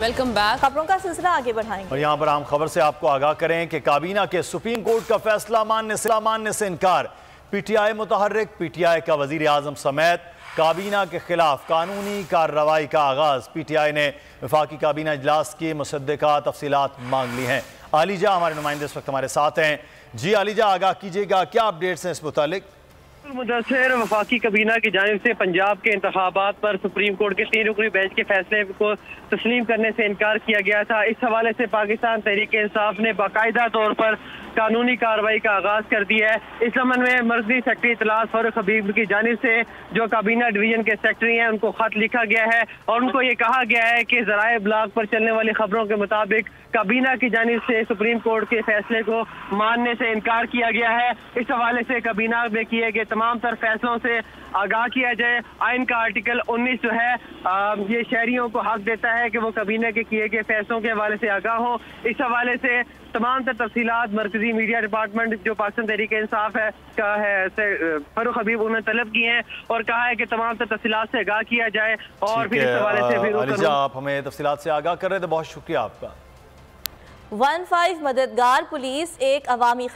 Welcome back. خبروں کا سلسلہ آگے بڑھائیں گے اور یہاں پر عام خبر سے آپ کو آگاہ کریں کہ کابینہ کے سپریم کورٹ کا فیصلہ ماننے سے انکار۔ پی ٹی آئی متحرک، پی ٹی آئی کا وزیر اعظم سمیت کابینہ کے خلاف قانونی کارروائی کا آغاز۔ پی ٹی آئی نے وفاقی کابینہ اجلاس کی مصدقہ تفصیلات مانگ لی ہیں۔ عالیجہ ہمارے نمائندے اس وقت ہمارے ساتھ ہیں۔ جی عالیجہ، آگاہ کیجئے گا، کیا اپڈیٹس ہیں اس متعلق؟ مدثر، وفاقی کابینہ کی جانب سے پنجاب کے انتخابات پر سپریم کورٹ کے 3 رکنی بینچ کے فیصلے کو تسلیم کرنے سے انکار کیا گیا تھا۔ اس حوالے سے پاکستان تحریک انصاف نے باقاعدہ طور پر قانونی کارروائی کا آغاز کر دیا ہے۔ اس ضمن میں مرکزی سیکرٹری اطلاعات فاروق حبیب کی جانب سے جو کابینہ ڈویژن کے سیکرٹری ہیں ان کو خط لکھا گیا ہے اور ان کو یہ کہا گیا ہے کہ ذرائع ابلاغ پر چلنے والی خبروں کے مطابق کابینہ کی جانب سے سپریم کورٹ کے فیصلے کو ماننے سے انکار کیا گیا ہے۔ اس حوالے سے کابینہ میں کیے گئے تمام تر فیصلوں سے آگاہ کیا جائے۔ آئین کا آرٹیکل 19 جو ہے یہ شہریوں کو حق دیتا ہے کہ وہ کابینہ کے کیے گئے فیصلوں کے حوالے سے آگاہ ہوں۔ اس حوالے سے تمام تر تفصیلات مرکزی میڈیا ڈپارٹمنٹ جو پاکستان تحریک انصاف ہے فاروق حبیب انہوں نے طلب کی ہیں اور کہا ہے کہ تمام تر تفصیلات سے آگاہ کیا جائے اور پھر اس حوالے سے عالیجہ، آپ ہمیں تفصیلات سے آگاہ کر رہے تھے، بہت شکریہ آپ کا۔ 15 مددگار پولیس ایک عوامی